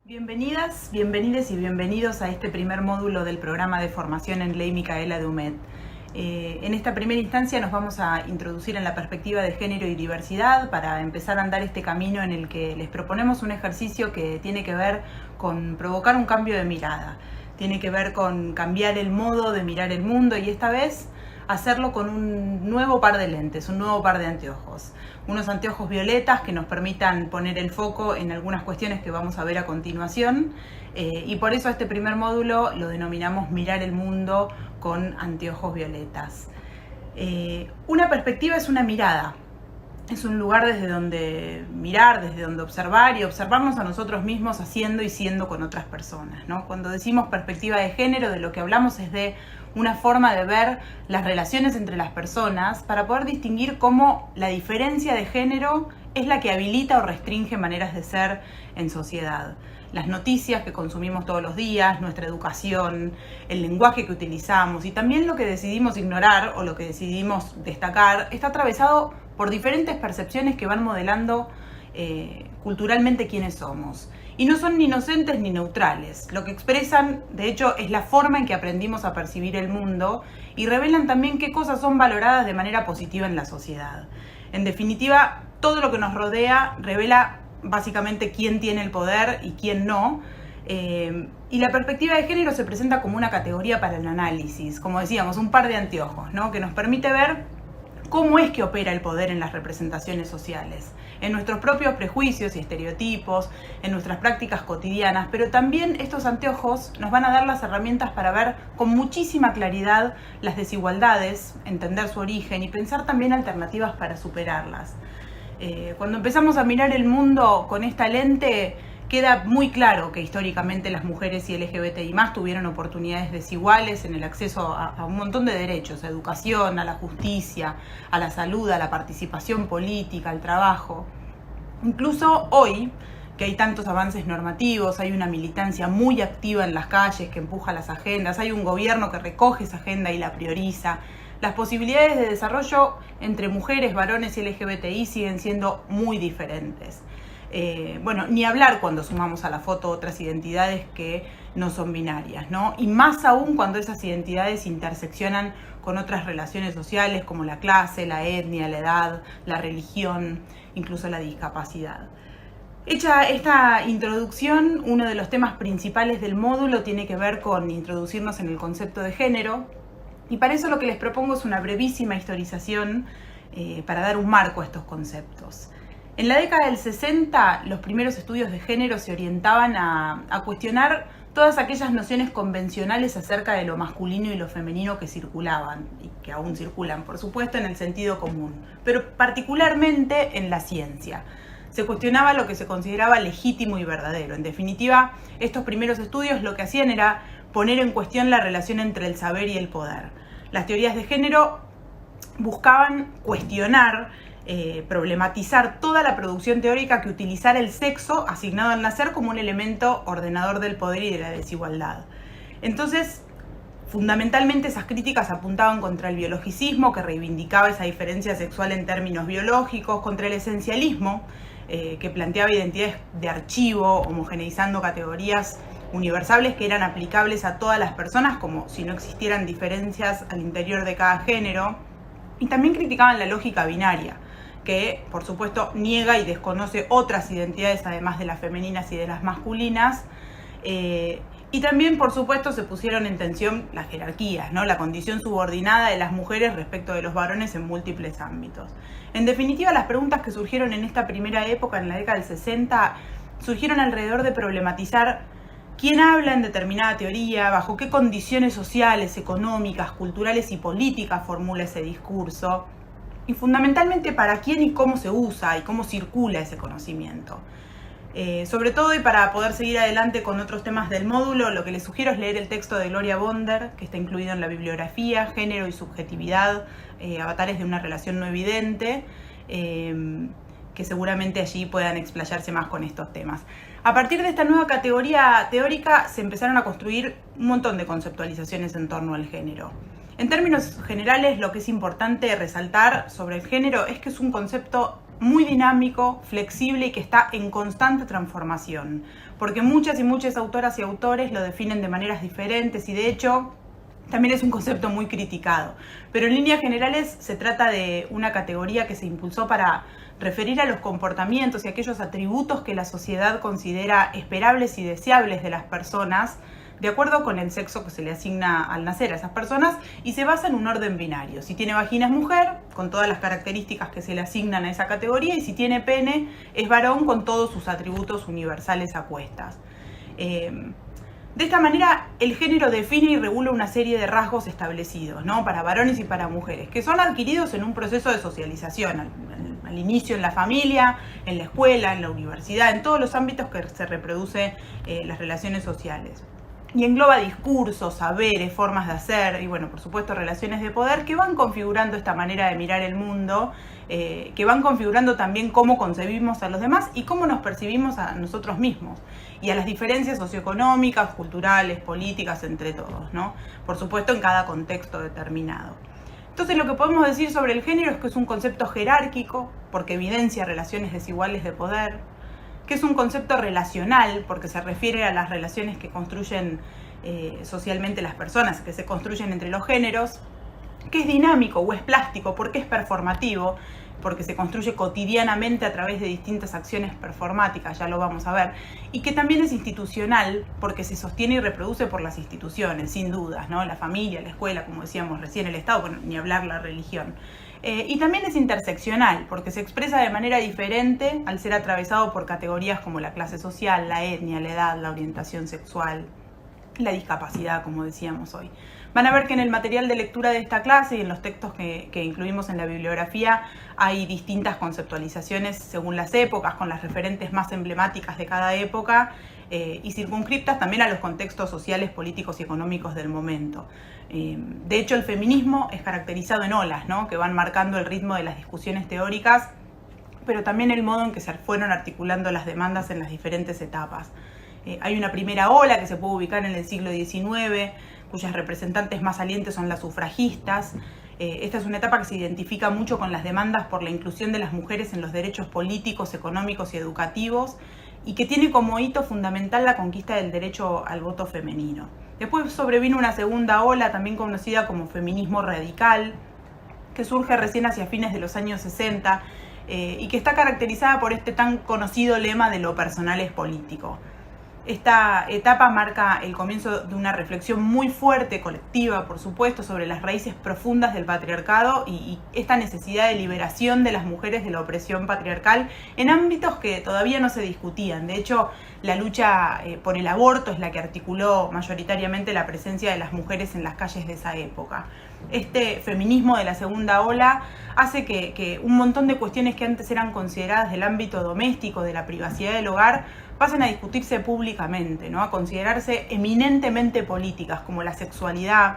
Bienvenidas, bienvenides y bienvenidos a este primer módulo del programa de formación en Ley Micaela de UMED. En esta primera instancia nos vamos a introducir en la perspectiva de género y diversidad para empezar a andar este camino en el que les proponemos un ejercicio que tiene que ver con provocar un cambio de mirada, tiene que ver con cambiar el modo de mirar el mundo y esta vez hacerlo con un nuevo par de lentes, un nuevo par de anteojos. Unos anteojos violetas que nos permitan poner el foco en algunas cuestiones que vamos a ver a continuación y por eso este primer módulo lo denominamos Mirar el Mundo con Anteojos Violetas. Una perspectiva es una mirada, es un lugar desde donde mirar, desde donde observar y observarnos a nosotros mismos haciendo y siendo con otras personas, ¿no? Cuando decimos perspectiva de género, de lo que hablamos es de una forma de ver las relaciones entre las personas para poder distinguir cómo la diferencia de género es la que habilita o restringe maneras de ser en sociedad. Las noticias que consumimos todos los días, nuestra educación, el lenguaje que utilizamos y también lo que decidimos ignorar o lo que decidimos destacar está atravesado por diferentes percepciones que van modelando culturalmente quiénes somos. Y no son ni inocentes ni neutrales. Lo que expresan, de hecho, es la forma en que aprendimos a percibir el mundo y revelan también qué cosas son valoradas de manera positiva en la sociedad. En definitiva, todo lo que nos rodea revela básicamente quién tiene el poder y quién no. Y la perspectiva de género se presenta como una categoría para el análisis, como decíamos, un par de anteojos, ¿no? Que nos permite ver cómo es que opera el poder en las representaciones sociales, en nuestros propios prejuicios y estereotipos, en nuestras prácticas cotidianas, pero también estos anteojos nos van a dar las herramientas para ver con muchísima claridad las desigualdades, entender su origen y pensar también alternativas para superarlas. Cuando empezamos a mirar el mundo con esta lente, queda muy claro que históricamente las mujeres y LGBTI+ tuvieron oportunidades desiguales en el acceso a un montón de derechos, a educación, a la justicia, a la salud, a la participación política, al trabajo. Incluso hoy, que hay tantos avances normativos, hay una militancia muy activa en las calles que empuja las agendas, hay un gobierno que recoge esa agenda y la prioriza. Las posibilidades de desarrollo entre mujeres, varones y LGBTI siguen siendo muy diferentes. Ni hablar cuando sumamos a la foto otras identidades que no son binarias, ¿no? Y más aún cuando esas identidades interseccionan con otras relaciones sociales como la clase, la etnia, la edad, la religión, incluso la discapacidad. Hecha esta introducción, uno de los temas principales del módulo tiene que ver con introducirnos en el concepto de género y para eso lo que les propongo es una brevísima historización para dar un marco a estos conceptos. En la década del 60, los primeros estudios de género se orientaban a cuestionar todas aquellas nociones convencionales acerca de lo masculino y lo femenino que circulaban, y que aún circulan, por supuesto, en el sentido común, pero particularmente en la ciencia. Se cuestionaba lo que se consideraba legítimo y verdadero. En definitiva, estos primeros estudios lo que hacían era poner en cuestión la relación entre el saber y el poder. Las teorías de género buscaban cuestionar, problematizar toda la producción teórica que utilizara el sexo asignado al nacer como un elemento ordenador del poder y de la desigualdad. Entonces, fundamentalmente esas críticas apuntaban contra el biologicismo, que reivindicaba esa diferencia sexual en términos biológicos, contra el esencialismo, que planteaba identidades de archivo, homogeneizando categorías universales que eran aplicables a todas las personas, como si no existieran diferencias al interior de cada género. Y también criticaban la lógica binaria, que por supuesto niega y desconoce otras identidades además de las femeninas y de las masculinas. Y también por supuesto se pusieron en tensión las jerarquías, ¿no? La condición subordinada de las mujeres respecto de los varones en múltiples ámbitos. En definitiva, las preguntas que surgieron en esta primera época, en la década del 60, surgieron alrededor de problematizar quién habla en determinada teoría, bajo qué condiciones sociales, económicas, culturales y políticas formula ese discurso, y fundamentalmente para quién y cómo se usa y cómo circula ese conocimiento. Sobre todo, y para poder seguir adelante con otros temas del módulo, lo que les sugiero es leer el texto de Gloria Bonder, que está incluido en la bibliografía, Género y Subjetividad, avatares de una relación no evidente, que seguramente allí puedan explayarse más con estos temas. A partir de esta nueva categoría teórica se empezaron a construir un montón de conceptualizaciones en torno al género. En términos generales, lo que es importante resaltar sobre el género es que es un concepto muy dinámico, flexible y que está en constante transformación. porque muchas y muchas autoras y autores lo definen de maneras diferentes y de hecho también es un concepto muy criticado. Pero en líneas generales se trata de una categoría que se impulsó para referir a los comportamientos y aquellos atributos que la sociedad considera esperables y deseables de las personas, de acuerdo con el sexo que se le asigna al nacer a esas personas, y se basa en un orden binario. Si tiene vagina es mujer, con todas las características que se le asignan a esa categoría, y si tiene pene es varón, con todos sus atributos universales a cuestas. De esta manera, el género define y regula una serie de rasgos establecidos, ¿no? Para varones y para mujeres, que son adquiridos en un proceso de socialización, al inicio en la familia, en la escuela, en la universidad, en todos los ámbitos que se reproducen las relaciones sociales. Y engloba discursos, saberes, formas de hacer y, bueno, por supuesto, relaciones de poder que van configurando esta manera de mirar el mundo, que van configurando también cómo concebimos a los demás y cómo nos percibimos a nosotros mismos y a las diferencias socioeconómicas, culturales, políticas, entre todos, ¿no? Por supuesto, en cada contexto determinado. Entonces, lo que podemos decir sobre el género es que es un concepto jerárquico, porque evidencia relaciones desiguales de poder, que es un concepto relacional, porque se refiere a las relaciones que construyen socialmente las personas, que se construyen entre los géneros, que es dinámico o es plástico, porque es performativo, porque se construye cotidianamente a través de distintas acciones performáticas, ya lo vamos a ver, y que también es institucional, porque se sostiene y reproduce por las instituciones, sin dudas, ¿no? La familia, la escuela, como decíamos recién, el Estado, bueno, ni hablar la religión. Y también es interseccional, porque se expresa de manera diferente al ser atravesado por categorías como la clase social, la etnia, la edad, la orientación sexual, la discapacidad, como decíamos hoy. Van a ver que en el material de lectura de esta clase y en los textos que incluimos en la bibliografía hay distintas conceptualizaciones según las épocas, con las referentes más emblemáticas de cada época y circunscriptas también a los contextos sociales, políticos y económicos del momento. De hecho, el feminismo es caracterizado en olas, ¿no? Que van marcando el ritmo de las discusiones teóricas, pero también el modo en que se fueron articulando las demandas en las diferentes etapas. Hay una primera ola que se puede ubicar en el siglo XIX, cuyas representantes más salientes son las sufragistas. Esta es una etapa que se identifica mucho con las demandas por la inclusión de las mujeres en los derechos políticos, económicos y educativos, y que tiene como hito fundamental la conquista del derecho al voto femenino. Después sobrevino una segunda ola, también conocida como feminismo radical, que surge recién hacia fines de los años 60 y que está caracterizada por este tan conocido lema de lo personal es político. Esta etapa marca el comienzo de una reflexión muy fuerte, colectiva, por supuesto, sobre las raíces profundas del patriarcado y esta necesidad de liberación de las mujeres de la opresión patriarcal en ámbitos que todavía no se discutían. De hecho, la lucha por el aborto es la que articuló mayoritariamente la presencia de las mujeres en las calles de esa época. Este feminismo de la segunda ola hace que un montón de cuestiones que antes eran consideradas del ámbito doméstico, de la privacidad del hogar, pasan a discutirse públicamente, ¿no? A considerarse eminentemente políticas, como la sexualidad,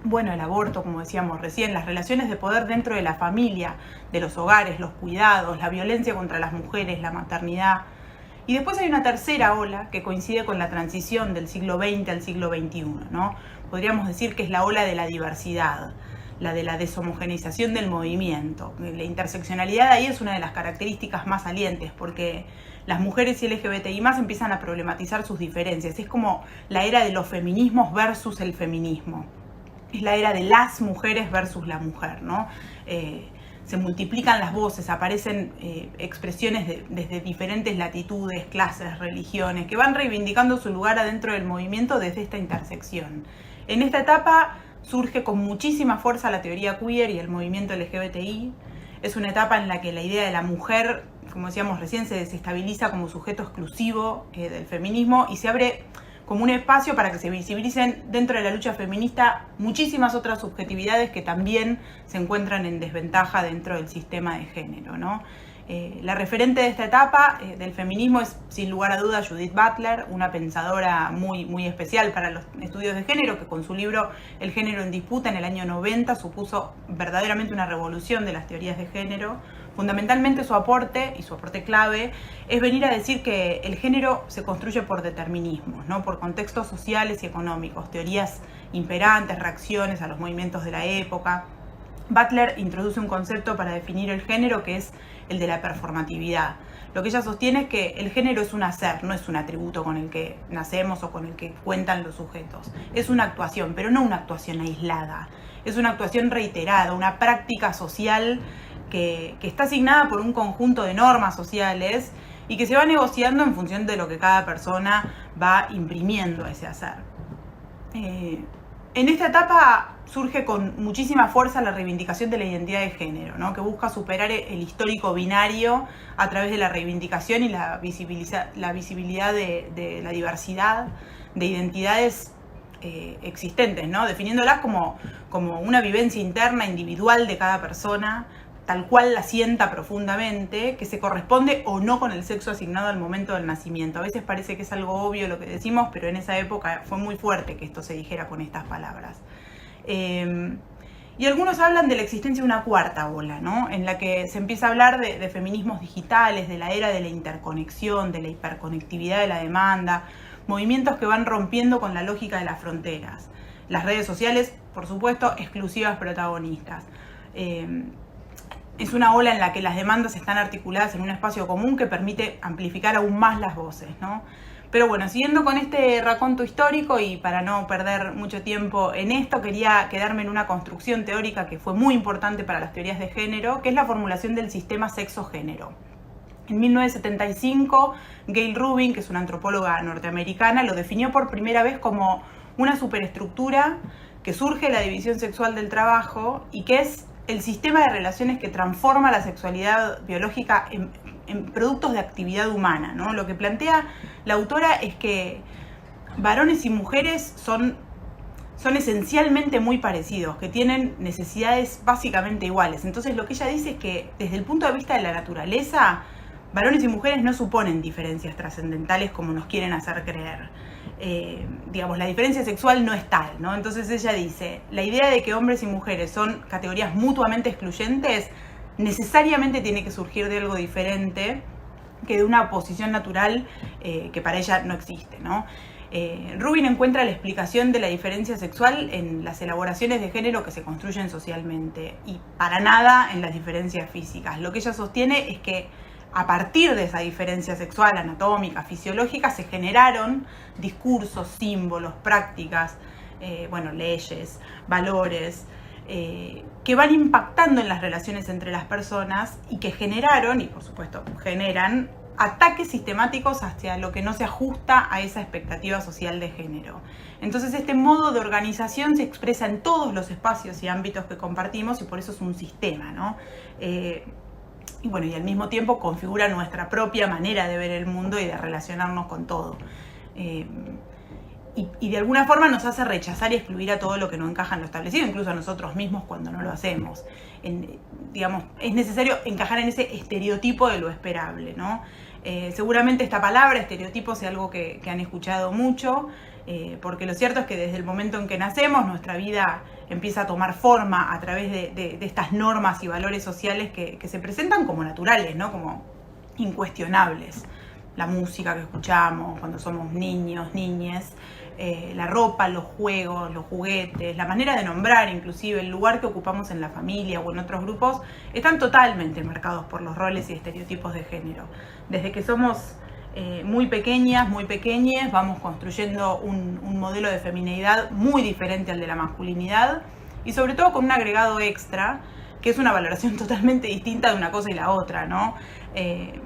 bueno, el aborto, como decíamos recién, las relaciones de poder dentro de la familia, de los hogares, los cuidados, la violencia contra las mujeres, la maternidad. Y después hay una tercera ola que coincide con la transición del siglo XX al siglo XXI, ¿no? Podríamos decir que es la ola de la diversidad, la de la deshomogenización del movimiento. La interseccionalidad ahí es una de las características más salientes, porque las mujeres y LGBTI más empiezan a problematizar sus diferencias. Es como la era de los feminismos versus el feminismo. Es la era de las mujeres versus la mujer, ¿no? Se multiplican las voces, aparecen expresiones desde diferentes latitudes, clases, religiones, que van reivindicando su lugar adentro del movimiento desde esta intersección. En esta etapa surge con muchísima fuerza la teoría queer y el movimiento LGBTI. Es una etapa en la que la idea de la mujer, como decíamos recién, se desestabiliza como sujeto exclusivo del feminismo y se abre como un espacio para que se visibilicen dentro de la lucha feminista muchísimas otras subjetividades que también se encuentran en desventaja dentro del sistema de género, ¿no? La referente de esta etapa del feminismo es, sin lugar a duda, Judith Butler, una pensadora muy especial para los estudios de género, que con su libro El género en disputa en el año 90 supuso verdaderamente una revolución de las teorías de género. Fundamentalmente su aporte, y su aporte clave, es venir a decir que el género se construye por determinismos, ¿no? Por contextos sociales y económicos, teorías imperantes, reacciones a los movimientos de la época. Butler introduce un concepto para definir el género que es el de la performatividad. Lo que ella sostiene es que el género es un hacer, no es un atributo con el que nacemos o con el que cuentan los sujetos. Es una actuación, pero no una actuación aislada. Es una actuación reiterada, una práctica social que está asignada por un conjunto de normas sociales y que se va negociando en función de lo que cada persona va imprimiendo a ese hacer. En esta etapa surge con muchísima fuerza la reivindicación de la identidad de género, ¿no? Que busca superar el histórico binario a través de la reivindicación y la visibilidad de la diversidad de identidades existentes, ¿no? Definiéndolas como una vivencia interna, individual de cada persona, tal cual la sienta profundamente, que se corresponde o no con el sexo asignado al momento del nacimiento. A veces parece que es algo obvio lo que decimos, pero en esa época fue muy fuerte que esto se dijera con estas palabras. Y algunos hablan de la existencia de una cuarta ola, ¿no? En la que se empieza a hablar de feminismos digitales, de la era de la interconexión, de la hiperconectividad de la demanda, movimientos que van rompiendo con la lógica de las fronteras. Las redes sociales, por supuesto, exclusivas protagonistas. Es una ola en la que las demandas están articuladas en un espacio común que permite amplificar aún más las voces, ¿no? Pero bueno, siguiendo con este raconto histórico y para no perder mucho tiempo en esto, quería quedarme en una construcción teórica que fue muy importante para las teorías de género, que es la formulación del sistema sexo-género. En 1975, Gayle Rubin, que es una antropóloga norteamericana, lo definió por primera vez como una superestructura que surge de la división sexual del trabajo y que es el sistema de relaciones que transforma la sexualidad biológica en productos de actividad humana, ¿no? Lo que plantea la autora es que varones y mujeres son esencialmente muy parecidos, que tienen necesidades básicamente iguales. Entonces lo que ella dice es que desde el punto de vista de la naturaleza, varones y mujeres no suponen diferencias trascendentales como nos quieren hacer creer. Digamos, la diferencia sexual no es tal, ¿no? Entonces ella dice, la idea de que hombres y mujeres son categorías mutuamente excluyentes necesariamente tiene que surgir de algo diferente que de una posición natural que para ella no existe, ¿no? Rubin encuentra la explicación de la diferencia sexual en las elaboraciones de género que se construyen socialmente y para nada en las diferencias físicas. Lo que ella sostiene es que a partir de esa diferencia sexual, anatómica, fisiológica, se generaron discursos, símbolos, prácticas, leyes, valores, que van impactando en las relaciones entre las personas y que generaron, y por supuesto generan, ataques sistemáticos hacia lo que no se ajusta a esa expectativa social de género. Entonces este modo de organización se expresa en todos los espacios y ámbitos que compartimos y por eso es un sistema, ¿no? Y al mismo tiempo configura nuestra propia manera de ver el mundo y de relacionarnos con todo. Y de alguna forma nos hace rechazar y excluir a todo lo que no encaja en lo establecido, incluso a nosotros mismos cuando no lo hacemos. Es necesario encajar en ese estereotipo de lo esperable, ¿no? Seguramente esta palabra, estereotipo, es algo que han escuchado mucho, porque lo cierto es que desde el momento en que nacemos, nuestra vida empieza a tomar forma a través de estas normas y valores sociales que se presentan como naturales, ¿no? Como incuestionables. La música que escuchamos cuando somos niños, niñes, la ropa, los juegos, los juguetes, la manera de nombrar, inclusive el lugar que ocupamos en la familia o en otros grupos, están totalmente marcados por los roles y estereotipos de género. Desde que somos muy pequeñas, muy pequeñes, vamos construyendo un modelo de femineidad muy diferente al de la masculinidad y sobre todo con un agregado extra, que es una valoración totalmente distinta de una cosa y la otra, ¿no?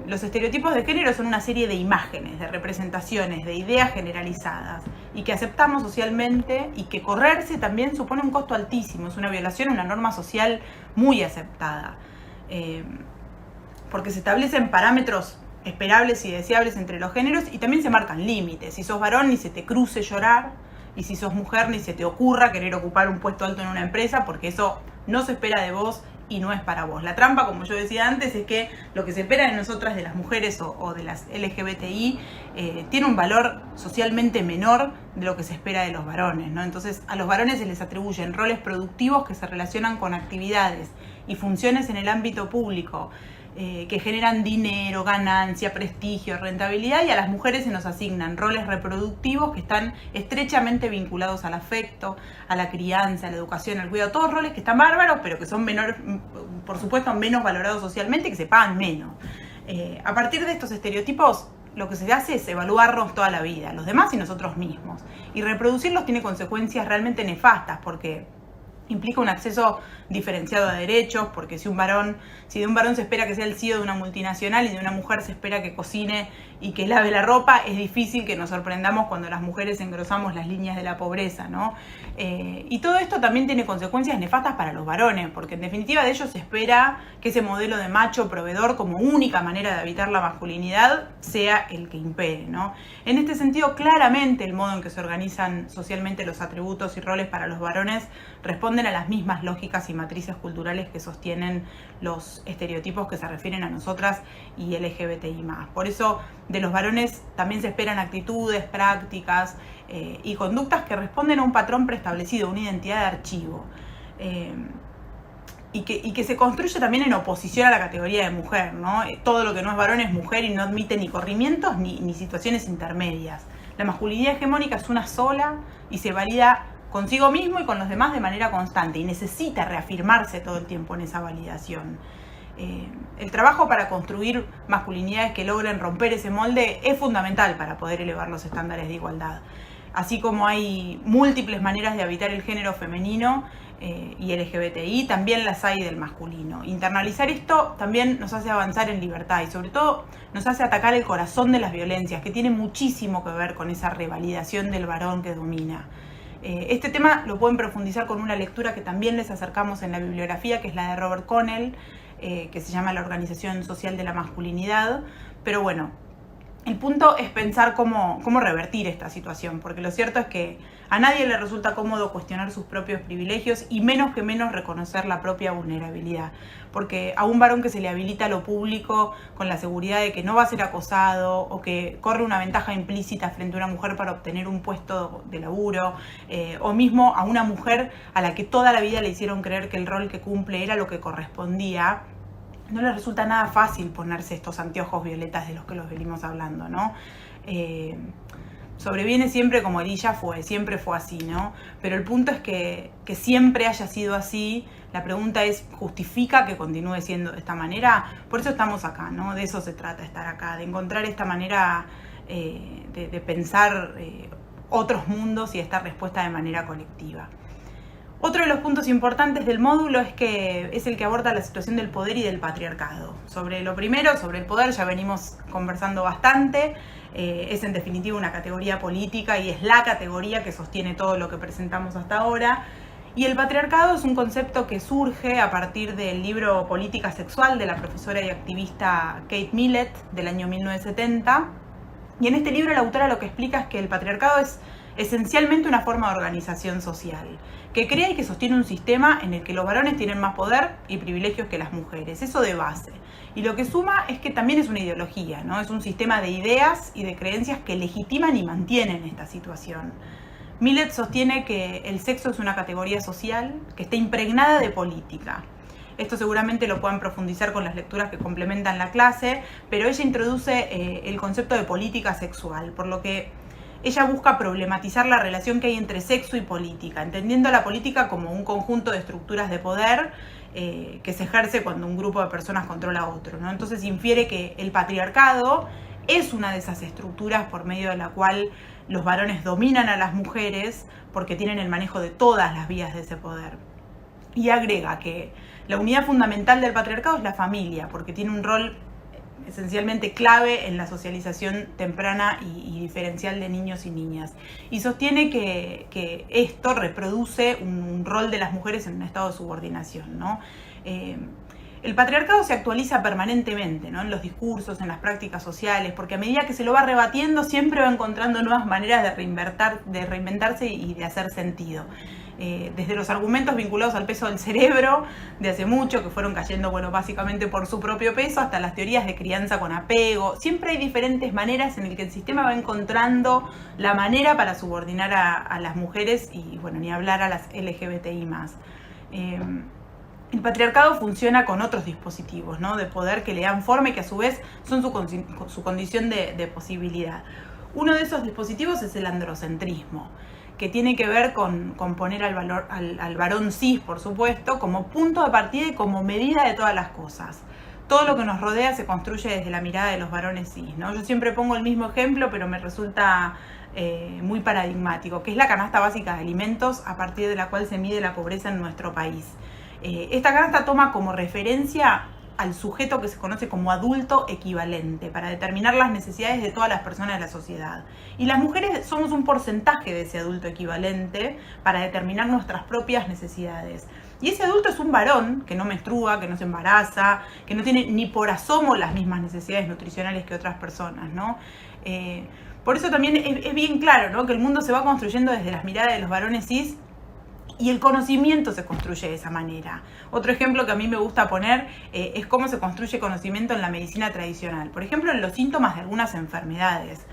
Los estereotipos de género son una serie de imágenes, de representaciones, de ideas generalizadas y que aceptamos socialmente y que correrse también supone un costo altísimo, es una violación a una norma social muy aceptada, porque se establecen parámetros esperables y deseables entre los géneros y también se marcan límites. Si sos varón ni se te cruce llorar y si sos mujer ni se te ocurra querer ocupar un puesto alto en una empresa porque eso no se espera de vos y no es para vos. La trampa, como yo decía antes, es que lo que se espera de nosotras, de las mujeres o de las LGBTI, tiene un valor socialmente menor de lo que se espera de los varones, ¿no? Entonces a los varones se les atribuyen roles productivos que se relacionan con actividades y funciones en el ámbito público, que generan dinero, ganancia, prestigio, rentabilidad, y a las mujeres se nos asignan roles reproductivos que están estrechamente vinculados al afecto, a la crianza, a la educación, al cuidado, todos roles que están bárbaros, pero que son menores, por supuesto menos valorados socialmente y que se pagan menos. A partir de estos estereotipos, lo que se hace es evaluarnos toda la vida, los demás y nosotros mismos. Y reproducirlos tiene consecuencias realmente nefastas, porque implica un acceso diferenciado a derechos, porque si de un varón se espera que sea el CEO de una multinacional y de una mujer se espera que cocine y que lave la ropa, es difícil que nos sorprendamos cuando las mujeres engrosamos las líneas de la pobreza, ¿no? Y todo esto también tiene consecuencias nefastas para los varones, porque en definitiva de ellos se espera que ese modelo de macho proveedor como única manera de habitar la masculinidad sea el que impere, ¿no? En este sentido, claramente el modo en que se organizan socialmente los atributos y roles para los varones responden a las mismas lógicas y matrices culturales que sostienen los estereotipos que se refieren a nosotras y LGBTI+. Por eso de los varones también se esperan actitudes, prácticas y conductas que responden a un patrón preestablecido, una identidad de archivo. Y que se construye también en oposición a la categoría de mujer, ¿no? Todo lo que no es varón es mujer y no admite ni corrimientos ni situaciones intermedias. La masculinidad hegemónica es una sola y se valida consigo mismo y con los demás de manera constante y necesita reafirmarse todo el tiempo en esa validación. El trabajo para construir masculinidades que logren romper ese molde es fundamental para poder elevar los estándares de igualdad. Así como hay múltiples maneras de habitar el género femenino y LGBTI, también las hay del masculino. Internalizar esto también nos hace avanzar en libertad y sobre todo nos hace atacar el corazón de las violencias, que tiene muchísimo que ver con esa revalidación del varón que domina. Este tema lo pueden profundizar con una lectura que también les acercamos en la bibliografía, que es la de Robert Connell, que se llama La Organización Social de la Masculinidad. Pero bueno, el punto es pensar cómo revertir esta situación, porque lo cierto es que a nadie le resulta cómodo cuestionar sus propios privilegios y menos reconocer la propia vulnerabilidad. Porque a un varón que se le habilita lo público con la seguridad de que no va a ser acosado o que corre una ventaja implícita frente a una mujer para obtener un puesto de laburo, o mismo a una mujer a la que toda la vida le hicieron creer que el rol que cumple era lo que correspondía, no le resulta nada fácil ponerse estos anteojos violetas de los que los venimos hablando, ¿no? Sobreviene siempre como Elilla fue, siempre fue así, ¿no? Pero el punto es que siempre haya sido así. La pregunta es, ¿justifica que continúe siendo de esta manera? Por eso estamos acá, ¿no? De eso se trata estar acá, de encontrar esta manera de pensar otros mundos y esta respuesta de manera colectiva. Otro de los puntos importantes del módulo es el que aborda la situación del poder y del patriarcado. Sobre lo primero, sobre el poder, ya venimos conversando bastante. Es en definitiva una categoría política y es la categoría que sostiene todo lo que presentamos hasta ahora. Y el patriarcado es un concepto que surge a partir del libro Política Sexual de la profesora y activista Kate Millett del año 1970. Y en este libro la autora lo que explica es que el patriarcado es esencialmente una forma de organización social, que crea y que sostiene un sistema en el que los varones tienen más poder y privilegios que las mujeres, eso de base. Y lo que suma es que también es una ideología, ¿no? Es un sistema de ideas y de creencias que legitiman y mantienen esta situación. Millett sostiene que el sexo es una categoría social que está impregnada de política. Esto seguramente lo puedan profundizar con las lecturas que complementan la clase, pero ella introduce el concepto de política sexual, por lo que ella busca problematizar la relación que hay entre sexo y política, entendiendo la política como un conjunto de estructuras de poder que se ejerce cuando un grupo de personas controla a otro, ¿no? Entonces infiere que el patriarcado es una de esas estructuras por medio de la cual los varones dominan a las mujeres porque tienen el manejo de todas las vías de ese poder. Y agrega que la unidad fundamental del patriarcado es la familia, porque tiene un rol esencialmente clave en la socialización temprana y diferencial de niños y niñas. Y sostiene que esto reproduce un rol de las mujeres en un estado de subordinación, ¿no? El patriarcado se actualiza permanentemente, ¿no? En los discursos, en las prácticas sociales, porque a medida que se lo va rebatiendo siempre va encontrando nuevas maneras de reinventarse y de hacer sentido. Desde los argumentos vinculados al peso del cerebro de hace mucho, que fueron cayendo, bueno, básicamente por su propio peso, hasta las teorías de crianza con apego. Siempre hay diferentes maneras en las que el sistema va encontrando la manera para subordinar a las mujeres y, bueno, ni hablar a las LGBTI+. El patriarcado funciona con otros dispositivos, ¿no? De poder que le dan forma y que a su vez son su condición de posibilidad. Uno de esos dispositivos es el androcentrismo, que tiene que ver con poner al varón cis, por supuesto, como punto de partida y como medida de todas las cosas. todo lo que nos rodea se construye desde la mirada de los varones cis, ¿no? Yo siempre pongo el mismo ejemplo, pero me resulta muy paradigmático, que es la canasta básica de alimentos a partir de la cual se mide la pobreza en nuestro país. Esta canasta toma como referencia al sujeto que se conoce como adulto equivalente para determinar las necesidades de todas las personas de la sociedad. Y las mujeres somos un porcentaje de ese adulto equivalente para determinar nuestras propias necesidades. Y ese adulto es un varón que no menstrua, que no se embaraza, que no tiene ni por asomo las mismas necesidades nutricionales que otras personas, ¿no? Por eso también es bien claro, ¿no?, que el mundo se va construyendo desde las miradas de los varones cis y el conocimiento se construye de esa manera. Otro ejemplo que a mí me gusta poner es cómo se construye conocimiento en la medicina tradicional. Por ejemplo, en los síntomas de algunas enfermedades.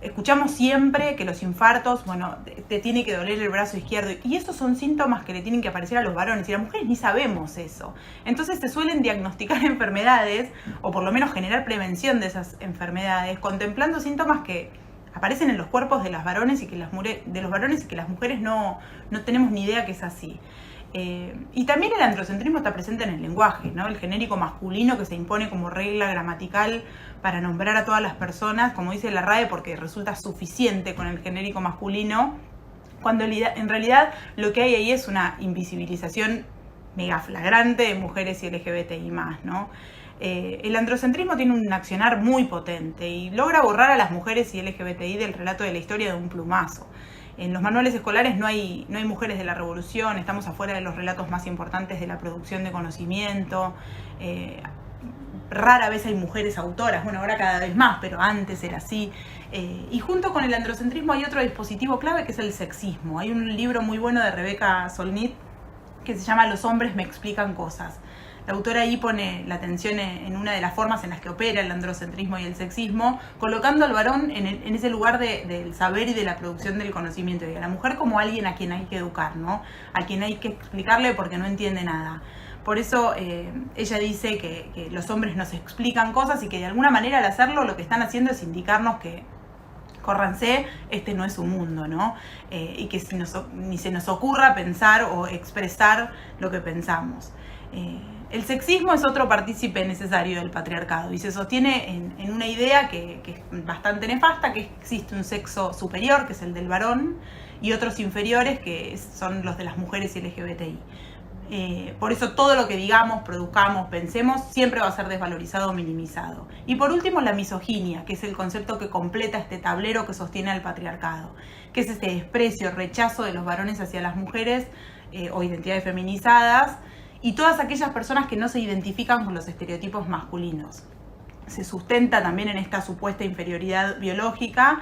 Escuchamos siempre que los infartos, bueno, te tiene que doler el brazo izquierdo, y esos son síntomas que le tienen que aparecer a los varones, y las mujeres ni sabemos eso. Entonces se suelen diagnosticar enfermedades, o por lo menos generar prevención de esas enfermedades, contemplando síntomas que aparecen en los cuerpos de los varones y que las mujeres no tenemos ni idea que es así. Y también el androcentrismo está presente en el lenguaje, ¿no? El genérico masculino que se impone como regla gramatical para nombrar a todas las personas, como dice la RAE, porque resulta suficiente con el genérico masculino, cuando en realidad lo que hay ahí es una invisibilización mega flagrante de mujeres y LGBTI+, ¿no? El androcentrismo tiene un accionar muy potente y logra borrar a las mujeres y LGBTI del relato de la historia de un plumazo. En los manuales escolares no hay mujeres de la revolución, estamos afuera de los relatos más importantes de la producción de conocimiento. Rara vez hay mujeres autoras, bueno, ahora cada vez más, pero antes era así. Y junto con el androcentrismo hay otro dispositivo clave que es el sexismo. Hay un libro muy bueno de Rebecca Solnit que se llama Los hombres me explican cosas. La autora ahí pone la atención en una de las formas en las que opera el androcentrismo y el sexismo, colocando al varón en ese lugar del saber y de la producción del conocimiento, y a la mujer como alguien a quien hay que educar, ¿no? A quien hay que explicarle porque no entiende nada. Por eso ella dice que los hombres nos explican cosas y que de alguna manera al hacerlo lo que están haciendo es indicarnos que córranse, este no es su mundo, ¿no? Y que ni se nos ocurra pensar o expresar lo que pensamos. El sexismo es otro partícipe necesario del patriarcado y se sostiene en una idea que es bastante nefasta, que existe un sexo superior, que es el del varón, y otros inferiores, que son los de las mujeres y LGBTI. Por eso todo lo que digamos, produzcamos, pensemos, siempre va a ser desvalorizado o minimizado. Y por último, la misoginia, que es el concepto que completa este tablero que sostiene al patriarcado, que es este desprecio, rechazo de los varones hacia las mujeres o identidades feminizadas, y todas aquellas personas que no se identifican con los estereotipos masculinos. Se sustenta también en esta supuesta inferioridad biológica,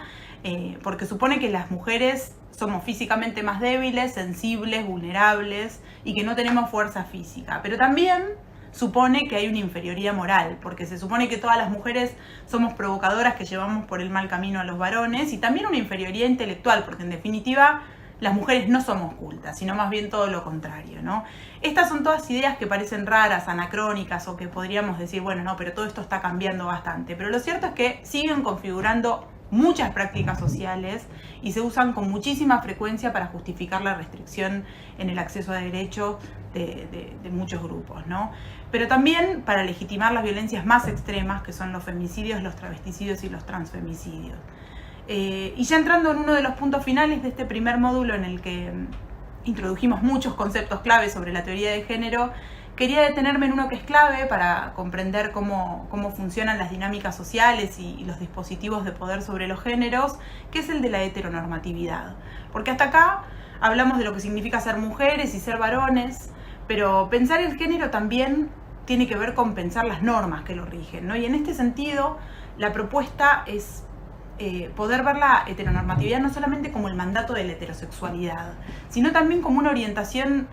porque supone que las mujeres somos físicamente más débiles, sensibles, vulnerables y que no tenemos fuerza física. Pero también supone que hay una inferioridad moral, porque se supone que todas las mujeres somos provocadoras que llevamos por el mal camino a los varones, y también una inferioridad intelectual, porque en definitiva las mujeres no somos cultas, sino más bien todo lo contrario, ¿no? Estas son todas ideas que parecen raras, anacrónicas, o que podríamos decir, bueno, no, pero todo esto está cambiando bastante. Pero lo cierto es que siguen configurando muchas prácticas sociales y se usan con muchísima frecuencia para justificar la restricción en el acceso a derechos de muchos grupos, ¿no? Pero también para legitimar las violencias más extremas, que son los femicidios, los travesticidios y los transfemicidios. Y ya entrando en uno de los puntos finales de este primer módulo, en el que introdujimos muchos conceptos clave sobre la teoría de género, quería detenerme en uno que es clave para comprender cómo funcionan las dinámicas sociales y los dispositivos de poder sobre los géneros, que es el de la heteronormatividad. Porque hasta acá hablamos de lo que significa ser mujeres y ser varones, pero pensar el género también tiene que ver con pensar las normas que lo rigen, ¿no? Y en este sentido, la propuesta es poder ver la heteronormatividad no solamente como el mandato de la heterosexualidad, sino también como una orientación,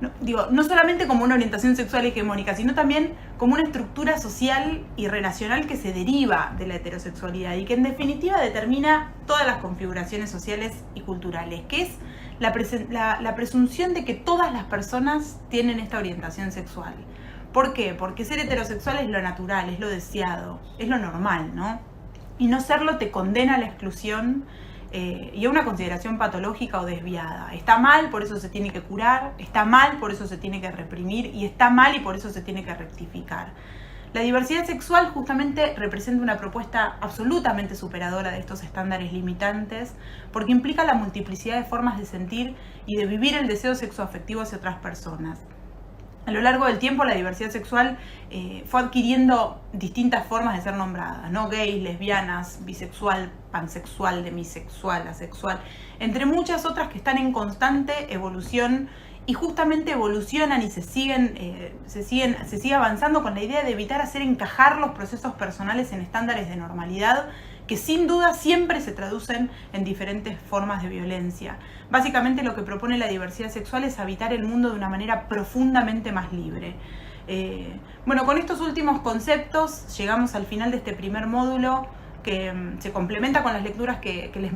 no solamente como una orientación sexual hegemónica, sino también como una estructura social y relacional que se deriva de la heterosexualidad y que en definitiva determina todas las configuraciones sociales y culturales, que es la presunción de que todas las personas tienen esta orientación sexual. ¿Por qué? Porque ser heterosexual es lo natural, es lo deseado, es lo normal, ¿no? Y no serlo te condena a la exclusión y a una consideración patológica o desviada. Está mal, por eso se tiene que curar, está mal, por eso se tiene que reprimir, y está mal y por eso se tiene que rectificar. La diversidad sexual justamente representa una propuesta absolutamente superadora de estos estándares limitantes, porque implica la multiplicidad de formas de sentir y de vivir el deseo sexoafectivo hacia otras personas. A lo largo del tiempo la diversidad sexual fue adquiriendo distintas formas de ser nombrada, ¿no? Gays, lesbianas, bisexual, pansexual, demisexual, asexual, entre muchas otras que están en constante evolución y justamente evolucionan y se sigue avanzando con la idea de evitar hacer encajar los procesos personales en estándares de normalidad que sin duda siempre se traducen en diferentes formas de violencia. Básicamente lo que propone la diversidad sexual es habitar el mundo de una manera profundamente más libre. Bueno, con estos últimos conceptos llegamos al final de este primer módulo que se complementa con las lecturas que les